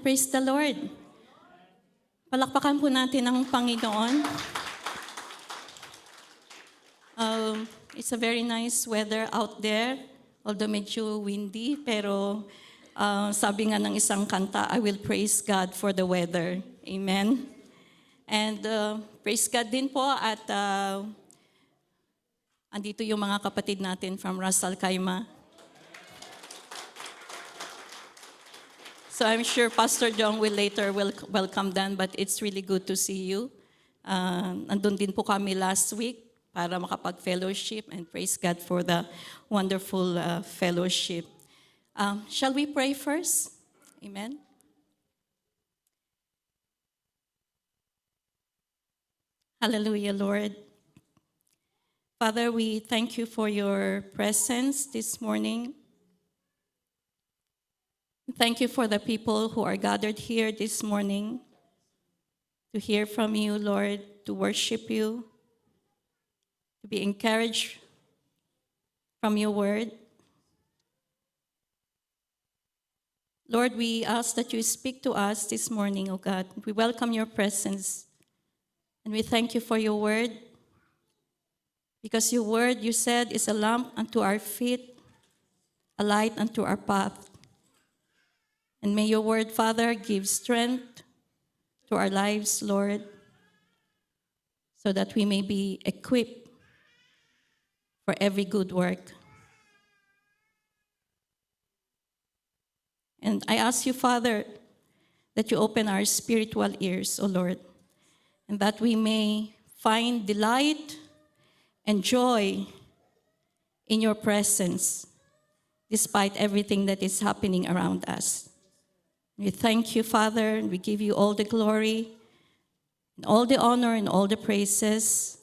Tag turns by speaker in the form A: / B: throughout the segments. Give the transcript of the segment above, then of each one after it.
A: Praise the Lord. Palakpakan po natin ang Panginoon. It's a very nice weather out there, although medyo windy, pero sabi nga ng isang kanta, I will praise God for the weather. Amen. And praise God din po at andito yung mga kapatid natin from Ras Al Khaimah. So I'm sure Pastor John will later welcome them, but it's really good to see you. Andun din po kami last week para makapag-fellowship and praise God for the wonderful fellowship. Shall we pray first? Amen. Hallelujah, Lord. Father, we thank you for your presence this morning. Thank you for the people who are gathered here this morning to hear from you, Lord, to worship you, to be encouraged from your word. Lord, we ask that you speak to us this morning, O God. We welcome your presence, and we thank you for your word, because your word, you said, is a lamp unto our feet, a light unto our path. And may your word, Father, give strength to our lives, Lord, so that we may be equipped for every good work. And I ask you, Father, that you open our spiritual ears, O Lord, and that we may find delight and joy in your presence, despite everything that is happening around us. We thank you, Father, and we give you all the glory, and all the honor, and all the praises.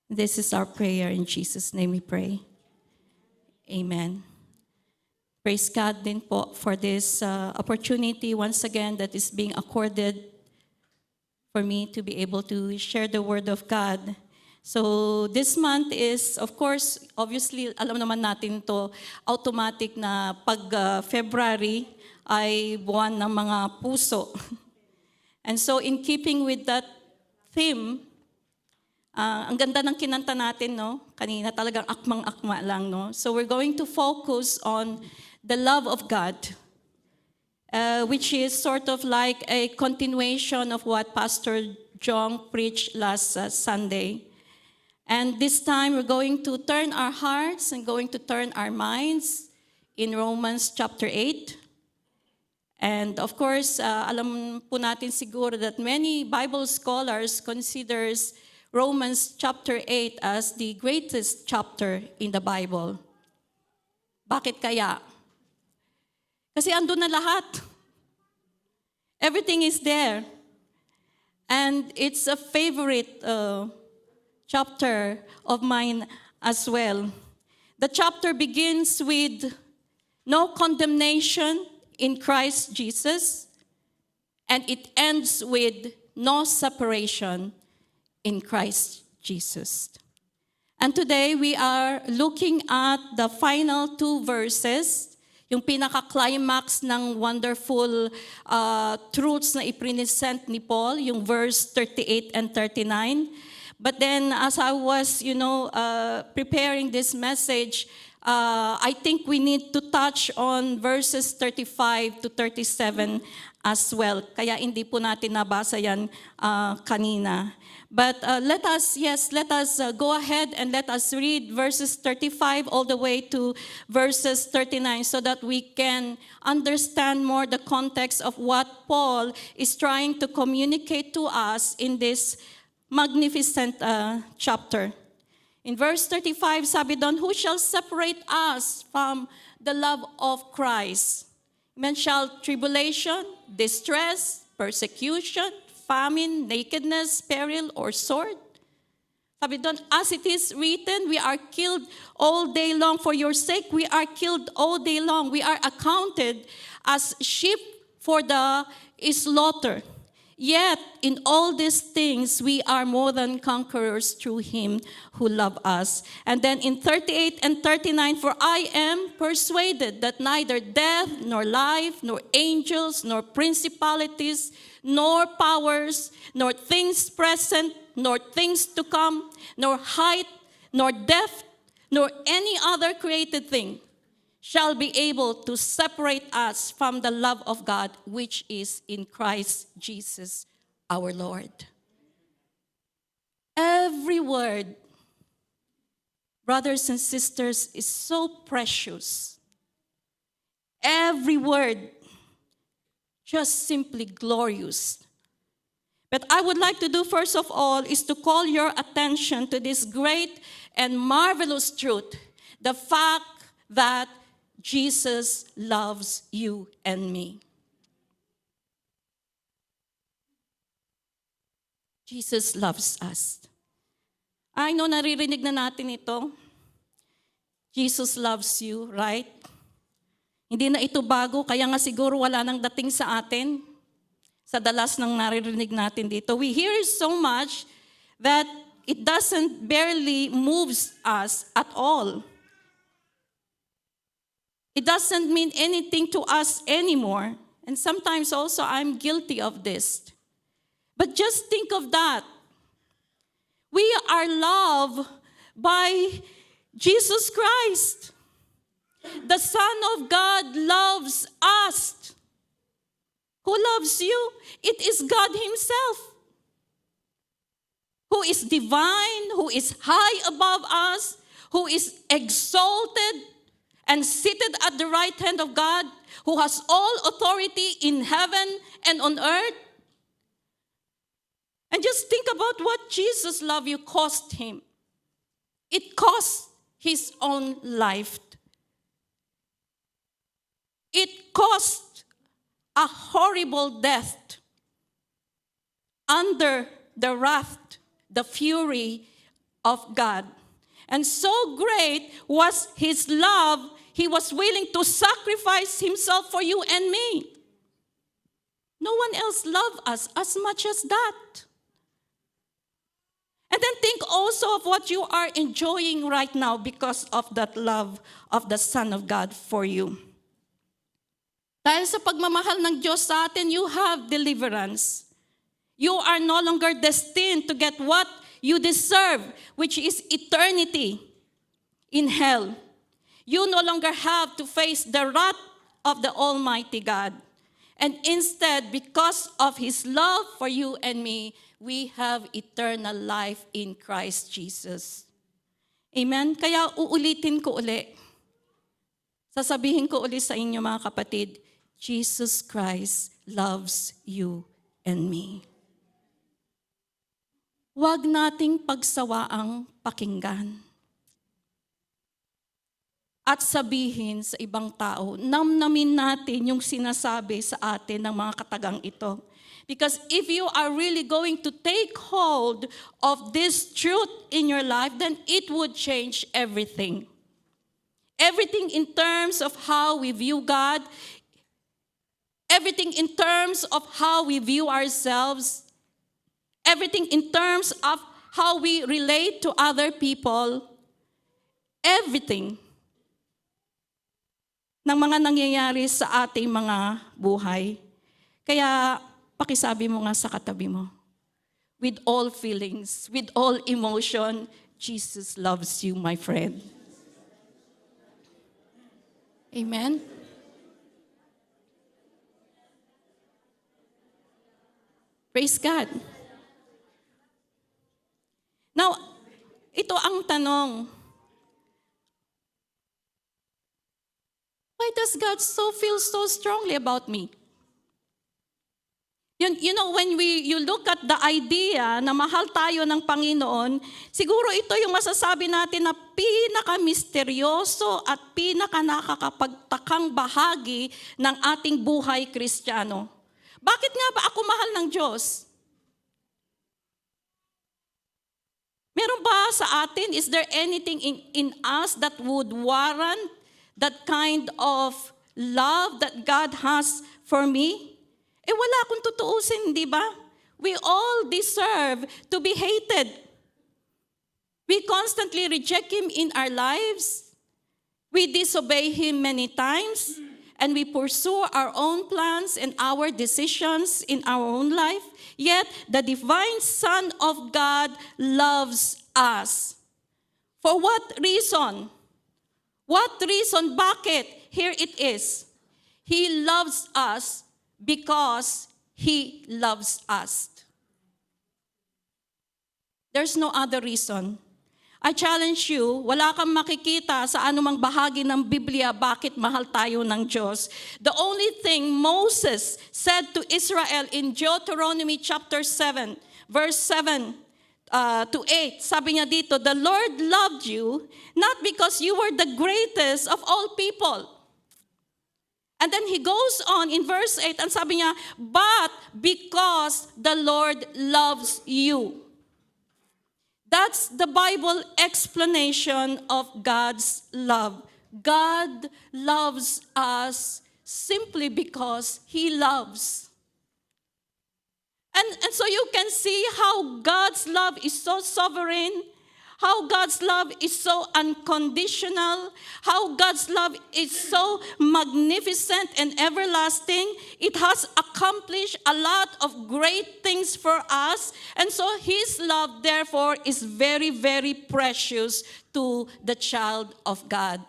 A: This is our prayer. In Jesus' name we pray. Amen. Praise God din po for this opportunity once again that is being accorded for me to be able to share the Word of God. So this month is, of course, obviously, alam naman natin to, automatic na pag February, ay buwan ng mga puso. And so in keeping with that theme, ang ganda ng kinanta natin, no? Kanina talagang akmang-akma lang, no? So we're going to focus on the love of God, which is sort of like a continuation of what Pastor John preached last Sunday. And this time we're going to turn our hearts and going to turn our minds in Romans chapter 8. And of course, alam po natin siguro that many Bible scholars considers Romans chapter 8 as the greatest chapter in the Bible. Bakit kaya? Kasi andun na lahat. Everything is there. And it's a favorite chapter of mine as well. The chapter begins with no condemnation in Christ Jesus, and it ends with no separation in Christ Jesus. And today we are looking at the final two verses, yung pinaka-climax ng wonderful truths na ipresent ni Paul, yung verse 38 and 39. But then as I was, preparing this message, I think we need to touch on verses 35 to 37 as well. Kaya hindi po natin nabasa yan kanina. But let us go ahead and let us read verses 35 all the way to verses 39 so that we can understand more the context of what Paul is trying to communicate to us in this magnificent chapter. In verse 35, sabi doon, who shall separate us from the love of Christ? Men shall tribulation, distress, persecution, famine, nakedness, peril, or sword? Sabi doon, as it is written, we are killed all day long for your sake. We are killed all day long. We are accounted as sheep for the slaughter. Yet, in all these things, we are more than conquerors through him who loved us. And then in 38 and 39, for I am persuaded that neither death, nor life, nor angels, nor principalities, nor powers, nor things present, nor things to come, nor height, nor depth, nor any other created thing shall be able to separate us from the love of God, which is in Christ Jesus our Lord. Every word, brothers and sisters, is so precious. Every word, just simply glorious. But I would like to do first of all is to call your attention to this great and marvelous truth, the fact that Jesus loves you and me. Jesus loves us. I know naririnig na natin ito. Jesus loves you, right? Hindi na ito bago, kaya nga siguro wala nang dating sa atin. Sa dalas ng naririnig natin dito. We hear so much that it doesn't barely moves us at all. It doesn't mean anything to us anymore. And sometimes also I'm guilty of this. But just think of that. We are loved by Jesus Christ. The Son of God loves us. Who loves you? It is God himself, who is divine, who is high above us, who is exalted and seated at the right hand of God, who has all authority in heaven and on earth. And just think about what Jesus' love you cost him. It cost his own life. It cost a horrible death under the wrath, the fury of God. And so great was his love, he was willing to sacrifice himself for you and me. No one else loved us as much as that. And then think also of what you are enjoying right now because of that love of the Son of God for you. Dahil sa pagmamahal ng Diyos sa atin, you have deliverance. You are no longer destined to get what you deserve, which is eternity in hell. You no longer have to face the wrath of the Almighty God. And instead, because of his love for you and me, we have eternal life in Christ Jesus. Amen? Kaya uulitin ko uli. Sasabihin ko uli sa inyo mga kapatid, Jesus Christ loves you and me. Huwag nating pagsawaang pakinggan at sabihin sa ibang tao, namnamin natin yung sinasabi sa atin ng mga katagang ito. Because if you are really going to take hold of this truth in your life, then it would change everything. Everything in terms of how we view God, everything in terms of how we view ourselves, everything in terms of how we relate to other people, everything ng mga nangyayari sa ating mga buhay. Kaya pakisabi mo nga sa katabi mo, with all feelings, with all emotion, Jesus loves you, my friend. Amen? Praise God. Now, ito ang tanong. Why does God feel so strongly about me? You know, when you look at the idea na mahal tayo ng Panginoon, siguro ito yung masasabi natin na pinaka-misteryoso at pinaka-nakakapagtakang bahagi ng ating buhay Kristiyano. Bakit nga ba ako mahal ng Diyos? Meron ba sa atin, is there anything in us that would warrant that kind of love that God has for me? Wala akong tutuusin, di ba? We all deserve to be hated. We constantly reject Him in our lives. We disobey Him many times, and we pursue our own plans and our decisions in our own life. Yet, the divine Son of God loves us. For what reason? What reason? Bakit? Here it is. He loves us because He loves us. There's no other reason. I challenge you, wala kang makikita sa anumang bahagi ng Biblia bakit mahal tayo ng Diyos. The only thing Moses said to Israel in Deuteronomy chapter 7, verse 7 to 8, sabi niya dito, the Lord loved you not because you were the greatest of all people. And then he goes on in verse 8 and sabi niya, but because the Lord loves you. That's the Bible explanation of God's love. God loves us simply because He loves. And so you can see how God's love is so sovereign, how God's love is so unconditional, how God's love is so magnificent and everlasting. It has accomplished a lot of great things for us. And so His love, therefore, is very, very precious to the child of God.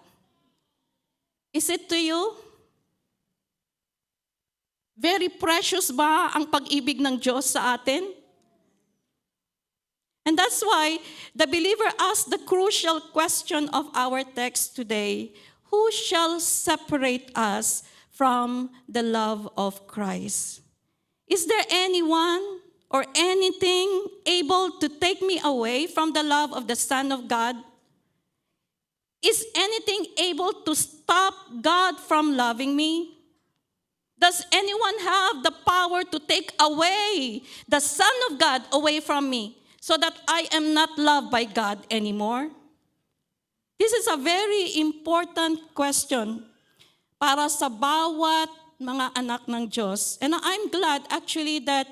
A: Is it to you? Very precious ba ang pag-ibig ng Diyos sa atin? And that's why the believer asks the crucial question of our text today, who shall separate us from the love of Christ? Is there anyone or anything able to take me away from the love of the Son of God? Is anything able to stop God from loving me? Does anyone have the power to take away the Son of God away from me, so that I am not loved by God anymore? This is a very important question para sa bawat mga anak ng Diyos. And I'm glad actually that,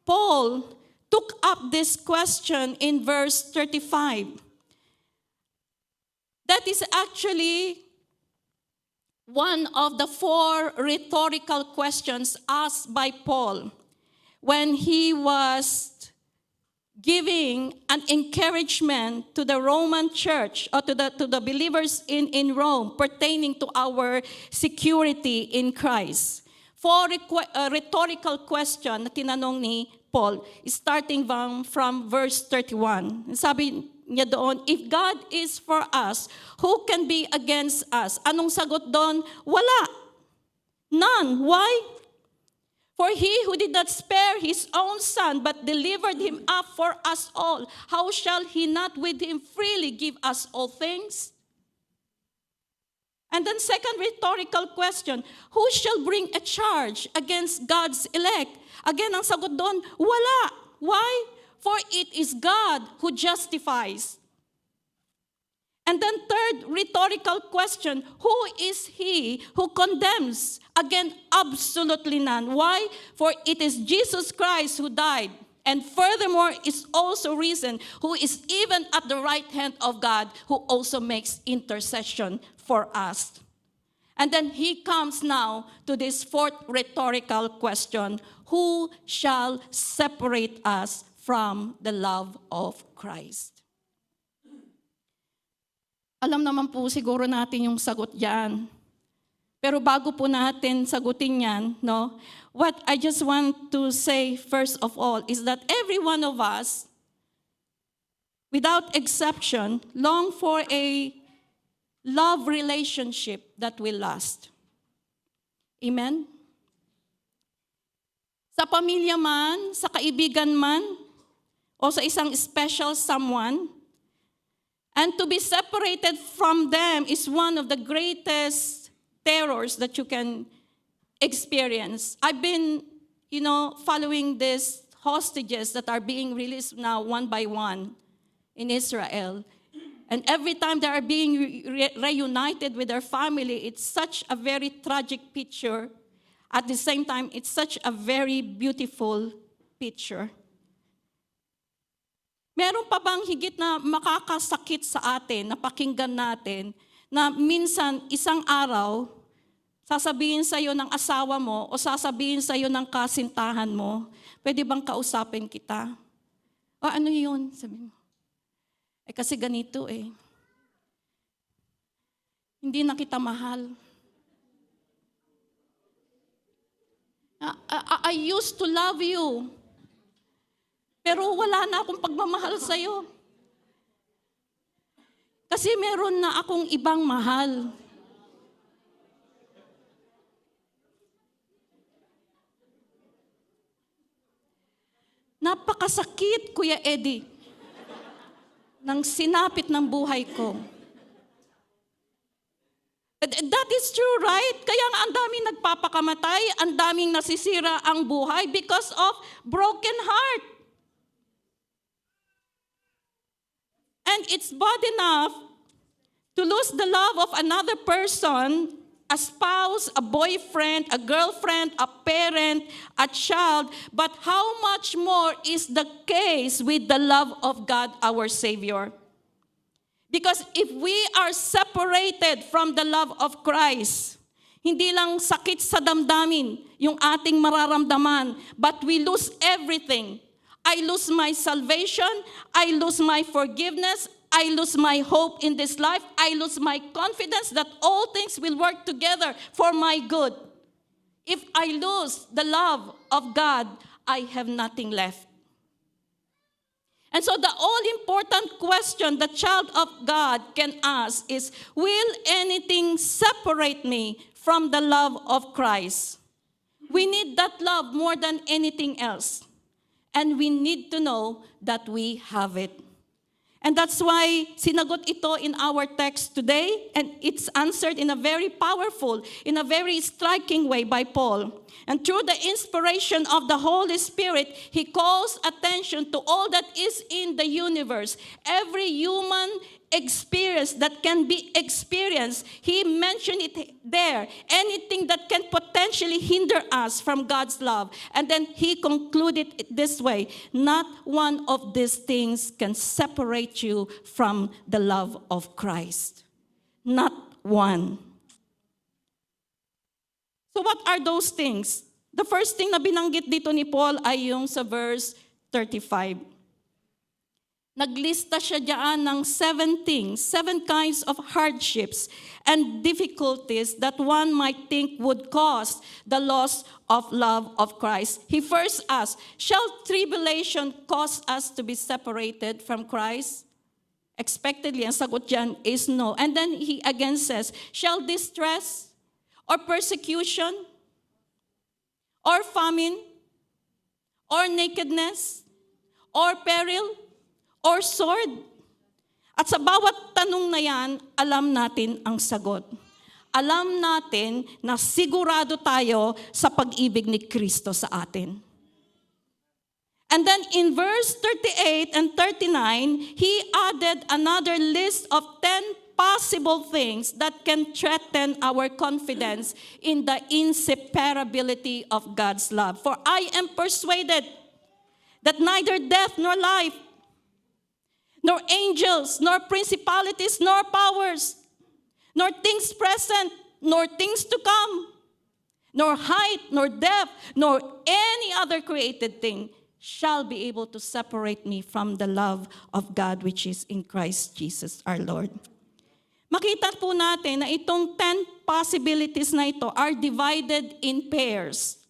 A: Paul took up this question in verse 35. That is actually one of the 4 rhetorical questions asked by Paul when he was giving an encouragement to the Roman church or to the believers in Rome pertaining to our security in Christ. 4 rhetorical question na tinanong ni Paul, starting from verse 31. Sabi niya doon, if God is for us, who can be against us? Anong sagot doon? Wala. None. Why? For He who did not spare His own Son, but delivered Him up for us all, how shall He not with Him freely give us all things? And then second rhetorical question, who shall bring a charge against God's elect? Again, ang sagot doon, wala. Why? For it is God who justifies. And then third rhetorical question, who is He who condemns? Again, absolutely none. Why? For it is Jesus Christ who died, and furthermore is also risen, who is even at the right hand of God, who also makes intercession for us. And then he comes now to this 4th rhetorical question, who shall separate us from the love of Christ? Alam naman po siguro natin yung sagot diyan. Pero bago po natin sagutin yan, what I just want to say first of all is that every one of us, without exception, long for a love relationship that will last. Amen? Sa pamilya man, sa kaibigan man, o sa isang special someone, and to be separated from them is one of the greatest terrors that you can experience. I've been, following these hostages that are being released now one by one in Israel. And every time they are being reunited with their family, it's such a very tragic picture. At the same time, it's such a very beautiful picture. Meron pa bang higit na makakasakit sa atin, na pakinggan natin, na minsan isang araw, sasabihin sa'yo ng asawa mo o sasabihin sa'yo ng kasintahan mo, pwede bang kausapin kita? O ano yun? Sabi mo, kasi ganito Hindi na kita mahal. I used to love you. Pero wala na akong pagmamahal sa'yo. Kasi meron na akong ibang mahal. Napakasakit, Kuya Eddie, ng sinapit ng buhay ko. That is true, right? Kaya nga ang daming nagpapakamatay, ang daming nasisira ang buhay because of broken heart. And it's bad enough to lose the love of another person, a spouse, a boyfriend, a girlfriend, a parent, a child, but how much more is the case with the love of God, our Savior? Because if we are separated from the love of Christ, hindi lang sakit sa damdamin yung ating mararamdaman, but we lose everything. I lose my salvation, I lose my forgiveness, I lose my hope in this life, I lose my confidence that all things will work together for my good. If I lose the love of God, I have nothing left. And so the all-important question the child of God can ask is, will anything separate me from the love of Christ? We need that love more than anything else. And we need to know that we have it. And that's why sinagot ito in our text today, and it's answered in a very powerful, in a very striking way by Paul. And through the inspiration of the Holy Spirit, he calls attention to all that is in the universe. Every human experience that can be experienced, he mentioned it there. Anything that can potentially hinder us from God's love. And then he concluded it this way: not one of these things can separate you from the love of Christ. Not one. So what are those things? The first thing na binanggit dito ni Paul ay yung sa verse 35. Naglista siya diyan ng 7 things, 7 kinds of hardships and difficulties that one might think would cause the loss of love of Christ. He first asked, shall tribulation cause us to be separated from Christ? Expectedly, ang sagot diyan is no. And then he again says, shall distress or persecution or famine or nakedness or peril or sword? At sa bawat tanong na yan, alam natin ang sagot. Alam natin na sigurado tayo sa pag-ibig ni Kristo sa atin. And then in verse 38 and 39, he added another list of 10 possible things that can threaten our confidence in the inseparability of God's love. For I am persuaded that neither death nor life, nor angels, nor principalities, nor powers, nor things present, nor things to come, nor height, nor depth, nor any other created thing shall be able to separate me from the love of God which is in Christ Jesus our Lord. Makita po natin na itong 10 possibilities na ito are divided in pairs,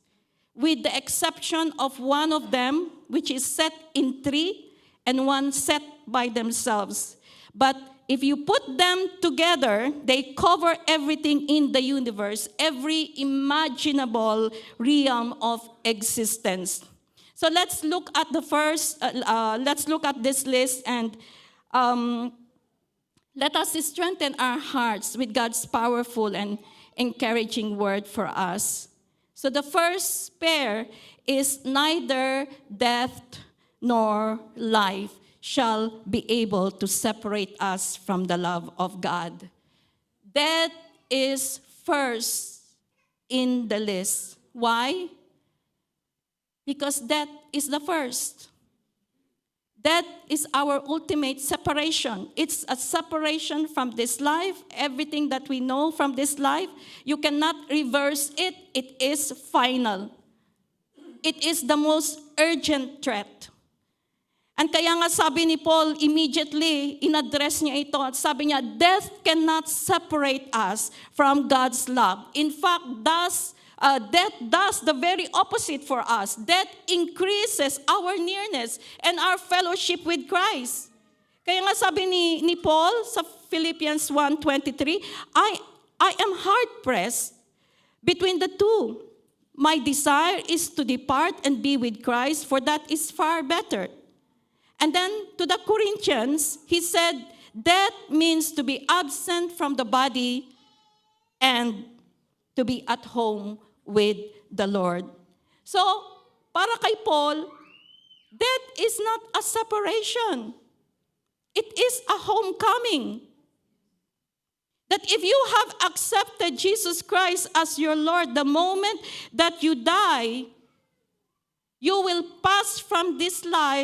A: with the exception of one of them, which is set in 3, and one set by themselves. But if you put them together, they cover everything in the universe, every imaginable realm of existence. So let's look at the first, let's look at this list, and let us strengthen our hearts with God's powerful and encouraging word for us. So the first pair is neither death nor life shall be able to separate us from the love of God. Death is first in the list. Why? Because death is the first. Death is our ultimate separation. It's a separation from this life. Everything that we know from this life, you cannot reverse it. It is final. It is the most urgent threat. And kaya nga sabi ni Paul, immediately, in-address niya ito. At sabi niya, death cannot separate us from God's love. In fact, death does the very opposite for us. Death increases our nearness and our fellowship with Christ. Kaya nga sabi ni Paul sa Philippians 1:23, I am hard-pressed between the two. My desire is to depart and be with Christ, for that is far better. And then to the Corinthians, he said, death means to be absent from the body and to be at home with the Lord. So, para kay Paul, death is not a separation. It is a homecoming. That if you have accepted Jesus Christ as your Lord, the moment that you die, you will pass from this life